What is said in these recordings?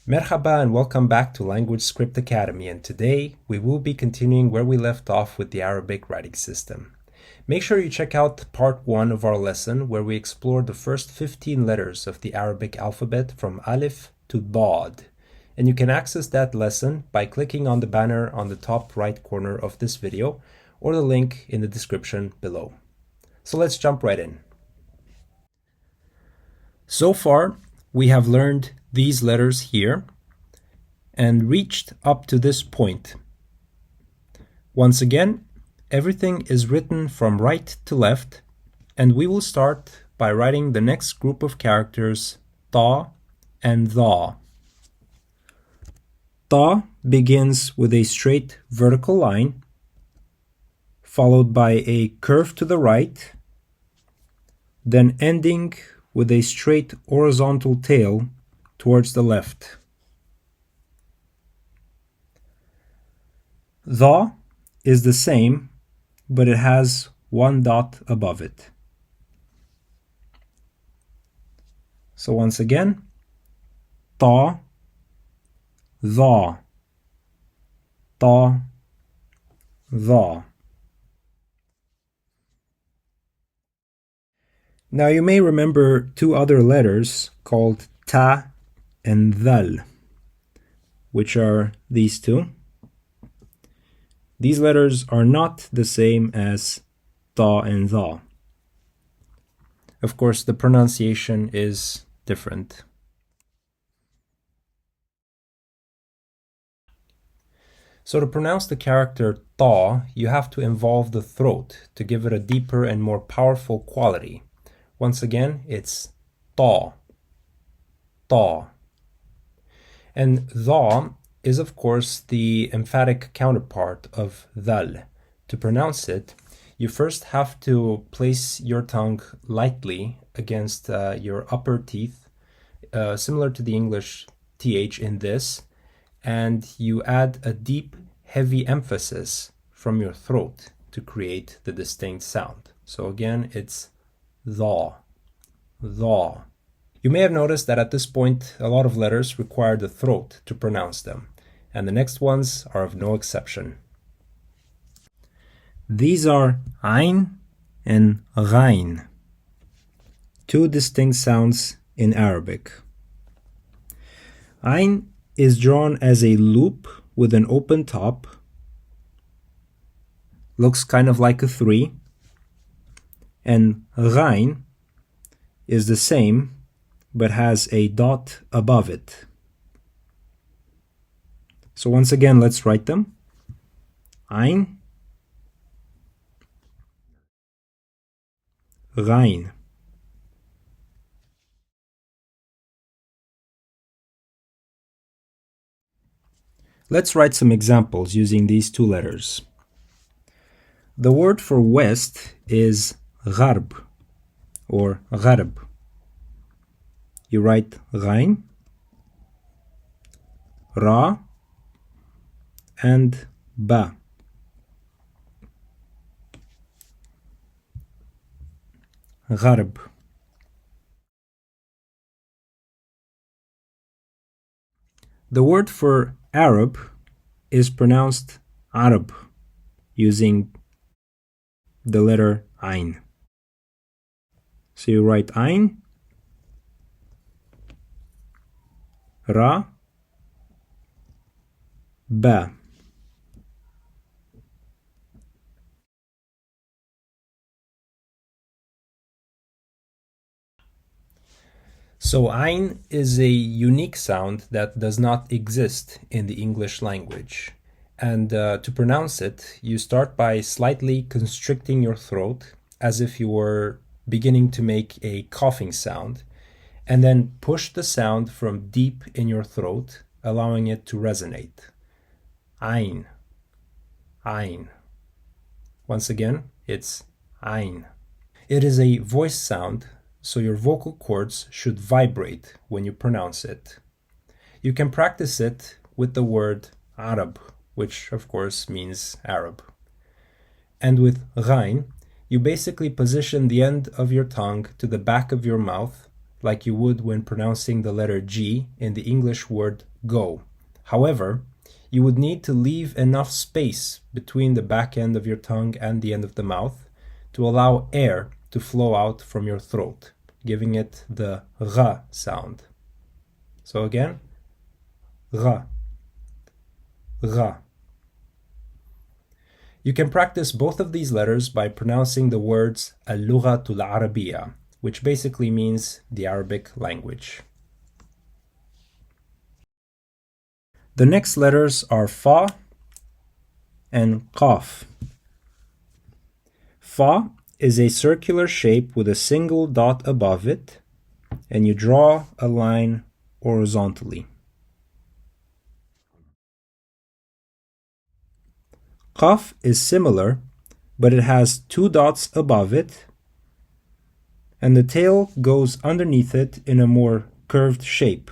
Merhaba and welcome back to Language Script Academy, and today we will be continuing where we left off with the Arabic writing system. Make sure you check out part 1 of our lesson where we explored the first 15 letters of the Arabic alphabet from Alif to Dad, and you can access that lesson by clicking on the banner on the top right corner of this video or the link in the description below. So let's jump right in. So far, we have learned these letters here and reached up to this point. Once again, everything is written from right to left, and we will start by writing the next group of characters, ta and dha. Ta begins with a straight vertical line, followed by a curve to the right, then ending with a straight horizontal tail towards the left. Dha is the same, but it has one dot above it. So once again, ta, dha, ta, dha. Now you may remember two other letters called ta and dhal, which are these two. These letters are not the same as ta and dha. Of course, the pronunciation is different. So to pronounce the character ta, you have to involve the throat to give it a deeper and more powerful quality. Once again, it's ta, ta. And dha is of course the emphatic counterpart of dhal. To pronounce it, you first have to place your tongue lightly against your upper teeth, similar to the English th in this, and you add a deep, heavy emphasis from your throat to create the distinct sound. So again, it's dha, dha. You may have noticed that at this point, a lot of letters require the throat to pronounce them, and the next ones are of no exception. These are ayn and ghayn, two distinct sounds in Arabic. Ayn is drawn as a loop with an open top, looks kind of like a 3, and ghayn is the same but has a dot above it. So once again, let's write them. Ayn, ghayn. Let's write some examples using these two letters. The word for west is gharb or gharb. You write ghayn, ra, and ba. Gharb. The word for Arab is pronounced Arab using the letter ayn. So you write ayn, ra, ba. So ayn is a unique sound that does not exist in the English language. And to pronounce it, you start by slightly constricting your throat as if you were beginning to make a coughing sound, and then push the sound from deep in your throat, allowing it to resonate. Ayn, ayn. Once again, it's ayn. It is a voice sound, so your vocal cords should vibrate when you pronounce it. You can practice it with the word Arab, which of course means Arab. And with ghayn, you basically position the end of your tongue to the back of your mouth, like you would when pronouncing the letter G in the English word go. However, you would need to leave enough space between the back end of your tongue and the end of the mouth to allow air to flow out from your throat, giving it the R sound. So again, R, R. You can practice both of these letters by pronouncing the words اللغة العربية, which basically means the Arabic language. The next letters are Fa and Qaf. Fa is a circular shape with a single dot above it, and you draw a line horizontally. Qaf is similar, but it has two dots above it, and the tail goes underneath it in a more curved shape,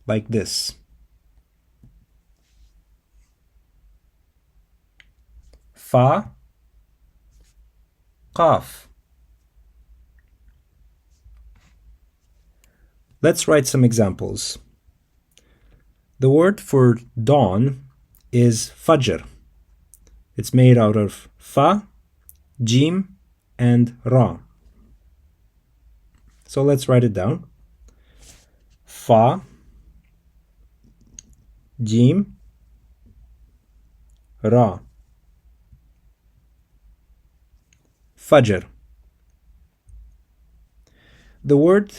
like this. Fa, Qaf. Let's write some examples. The word for dawn is Fajr. It's made out of Fa, Jim, and Ra. So let's write it down. Fa, Jim, Ra. Fajr. The word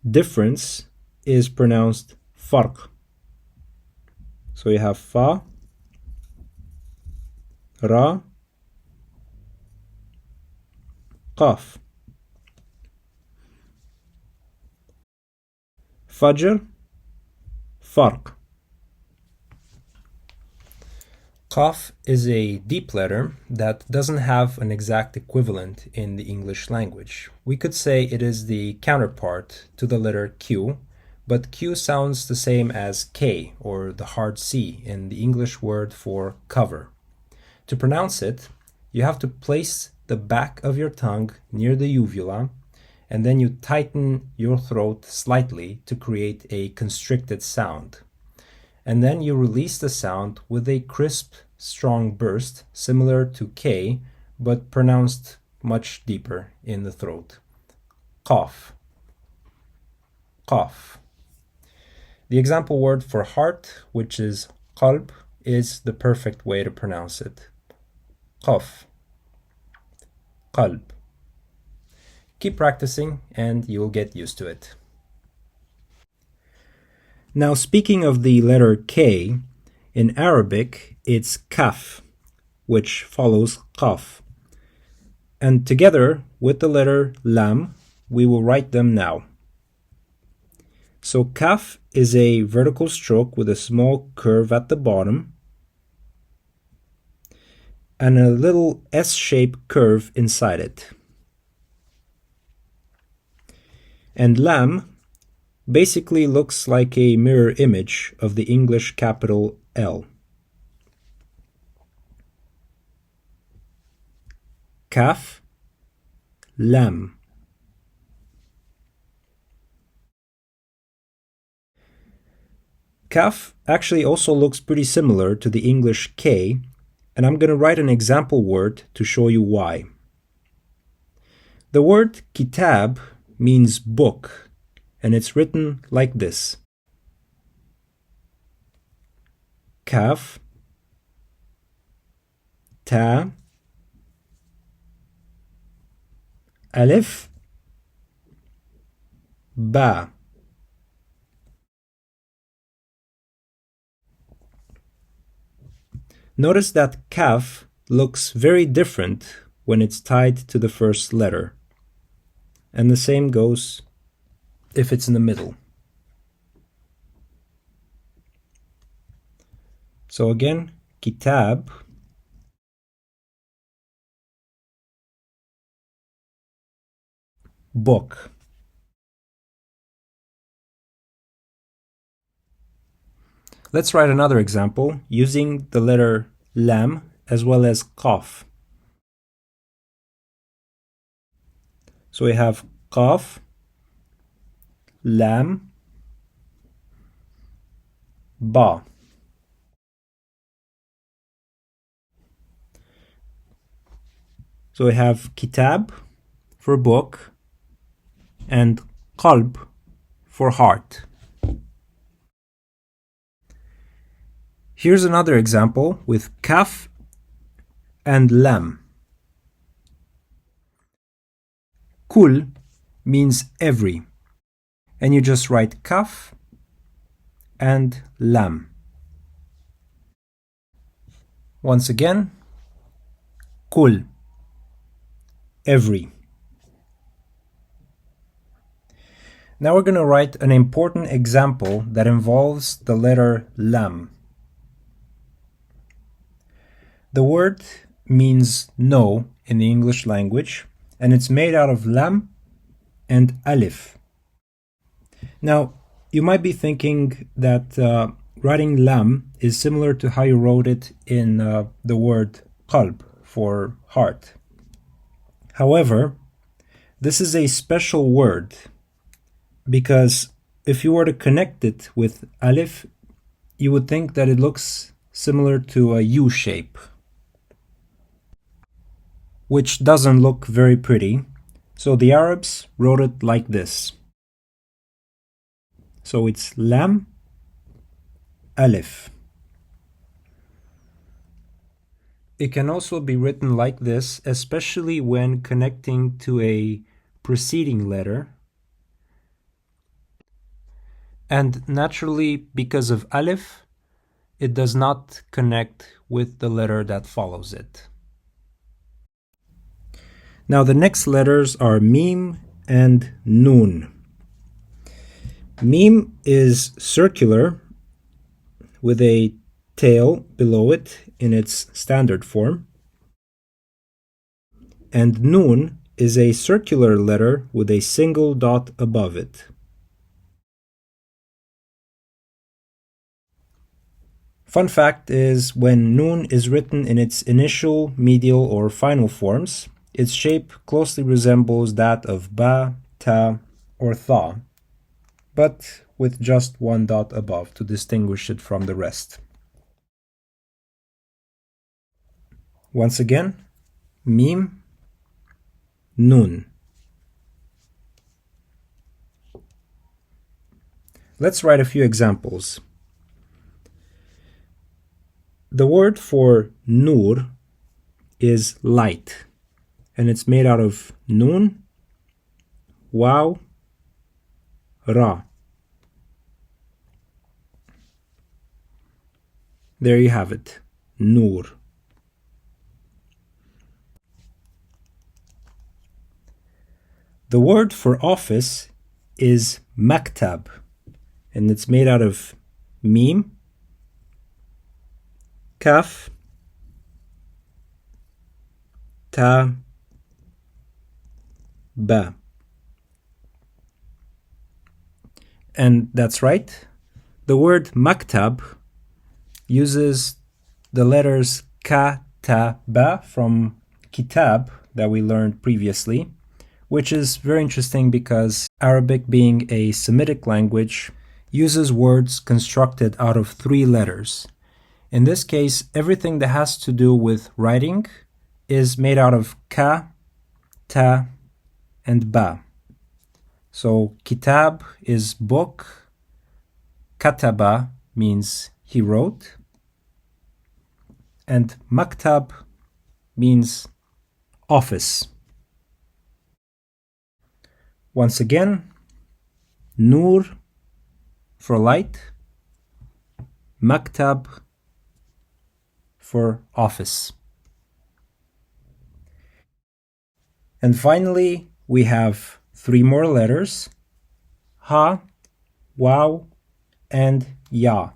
difference is pronounced farq. So you have Fa, Ra, Qaf. Fajr, farq. Qaf is a deep letter that doesn't have an exact equivalent in the English language. We could say it is the counterpart to the letter Q, but Q sounds the same as K, or the hard C, in the English word for cover. To pronounce it, you have to place the back of your tongue near the uvula, and then you tighten your throat slightly to create a constricted sound. And then you release the sound with a crisp, strong burst, similar to K, but pronounced much deeper in the throat. Qaf. Qaf. The example word for heart, which is qalb, is the perfect way to pronounce it. Qaf. Qalb. Keep practicing and you will get used to it. Now, speaking of the letter K, in Arabic it's kaf, which follows qaf. And together with the letter lam, we will write them now. So kaf is a vertical stroke with a small curve at the bottom and a little S-shaped curve inside it. And lam basically looks like a mirror image of the English capital L. Kaf, lam. Kaf actually also looks pretty similar to the English K, and I'm going to write an example word to show you why. The word kitab means book, and it's written like this. Kaf, ta, alif, ba. Notice that kaf looks very different when it's tied to the first letter. And the same goes if it's in the middle. So again, kitab, book. Let's write another example using the letter lam as well as qaf. So we have qaf, lam, ba. So we have kitab for book and qalb for heart. Here's another example with kaf and lam. Kul means every, and you just write kaf and lam. Once again, kul, every. Now we're going to write an important example that involves the letter lam. The word means no in the English language, and it's made out of lam and alif. Now, you might be thinking that writing lam is similar to how you wrote it in the word qalb for heart. However, this is a special word because if you were to connect it with alif, you would think that it looks similar to a U shape, which doesn't look very pretty. So the Arabs wrote it like this. So it's lam, alif. It can also be written like this, especially when connecting to a preceding letter. And naturally, because of alif, it does not connect with the letter that follows it. Now the next letters are mim and nun. Mim is circular with a tail below it in its standard form. And nun is a circular letter with a single dot above it. Fun fact is, when nun is written in its initial, medial, or final forms, its shape closely resembles that of ba, ta, or tha, but with just one dot above to distinguish it from the rest. Once again, mim, nun. Let's write a few examples. The word for nur is light, and it's made out of nun, waw, ra. There you have it, nur. The word for office is maktab, and it's made out of mim, kaf, ta, ba. And that's right, the word maktab uses the letters ka, ta, ba from kitab that we learned previously, which is very interesting because Arabic, being a Semitic language, uses words constructed out of 3 letters. In this case, everything that has to do with writing is made out of ka, ta, and ba. So kitab is book, kataba means he wrote, and maktab means office. Once again, nur for light, maktab for office. And finally, we have 3 more letters, ha, waw, and ya.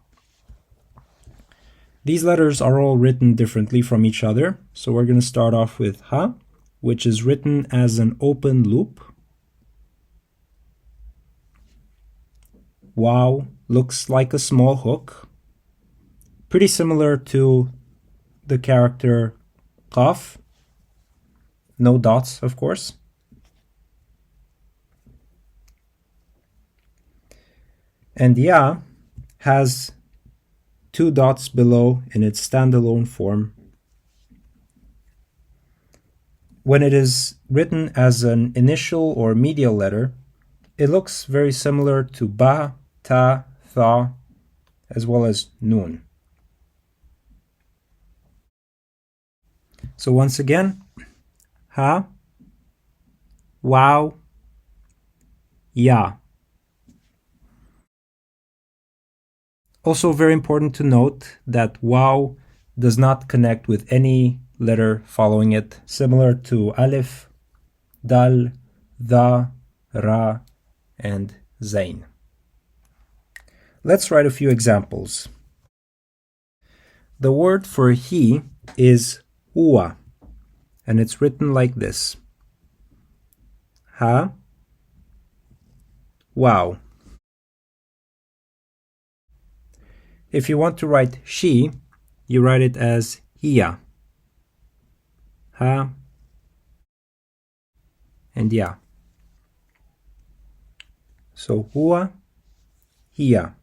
These letters are all written differently from each other, so we're going to start off with ha, which is written as an open loop. Waw looks like a small hook, pretty similar to the character qaf, no dots, of course. And ya has two dots below in its standalone form. When it is written as an initial or medial letter, it looks very similar to ba, ta, tha, as well as nun. So once again, ha, wow, ya. Also very important to note that wow does not connect with any letter following it, similar to alif, dal, da, ra, and zain. Let's write a few examples. The word for he is huwa, and it's written like this. Ha, wow. If you want to write she, you write it as hiya. Ha and ya. So huwa, hiya.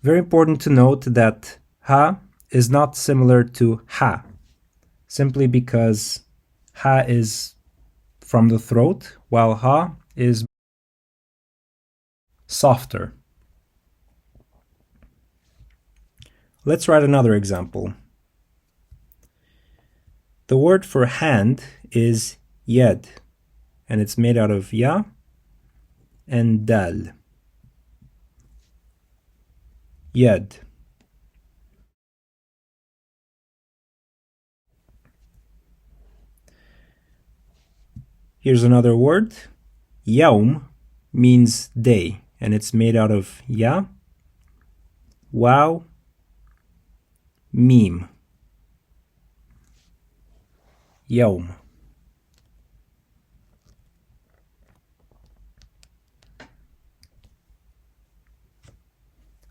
Very important to note that ha is not similar to ha, simply because ha is from the throat, while ha is softer. Let's write another example. The word for hand is yed, and it's made out of ya and dal. Yed. Here's another word. Yaum means day, and it's made out of ya, wow, mim. Yaum.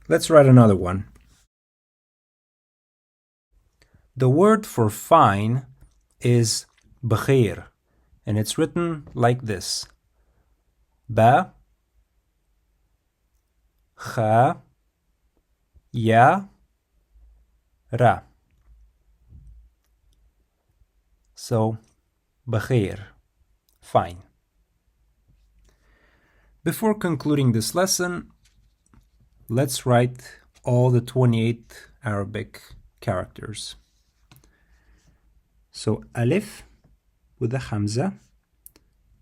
Let's write another one. The word for fine is bkhair, and it's written like this. Ba, kha, ya, ra. So, bkhair, fine. Before concluding this lesson, let's write all the 28 Arabic characters. So, alif with a hamza,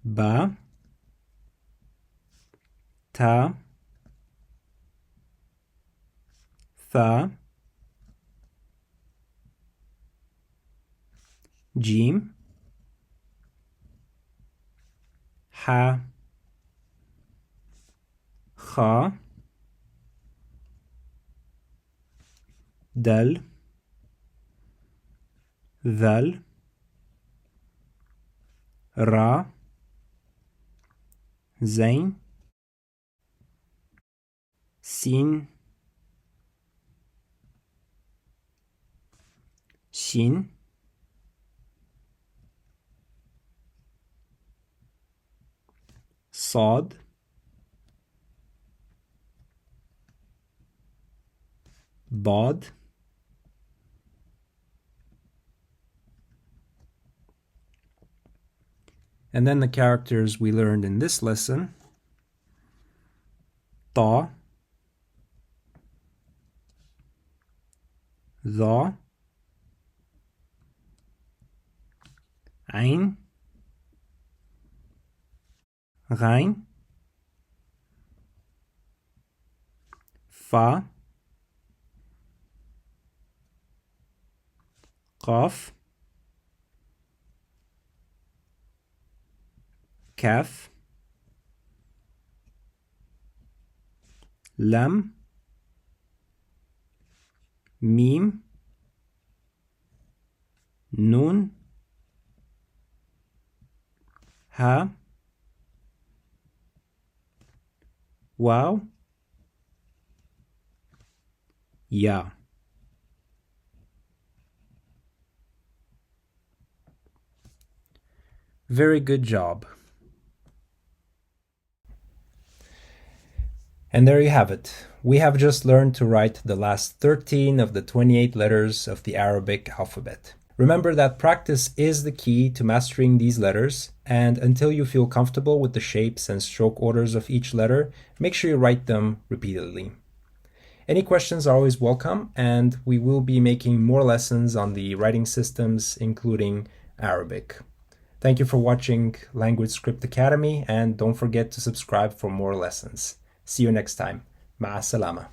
ba, ta, tha, jim, ha, kha, dal, dhal, ra, zain, sin, shin, sad, bad, and then the characters we learned in this lesson: ta, dha, ain, ghain, fa, qaf, kaf, lam, mim, nun, ha, waw, ya. Very good job. And there you have it. We have just learned to write the last 13 of the 28 letters of the Arabic alphabet. Remember that practice is the key to mastering these letters, and until you feel comfortable with the shapes and stroke orders of each letter, make sure you write them repeatedly. Any questions are always welcome, and we will be making more lessons on the writing systems, including Arabic. Thank you for watching Language Script Academy, and don't forget to subscribe for more lessons. See you next time. Ma'a salama.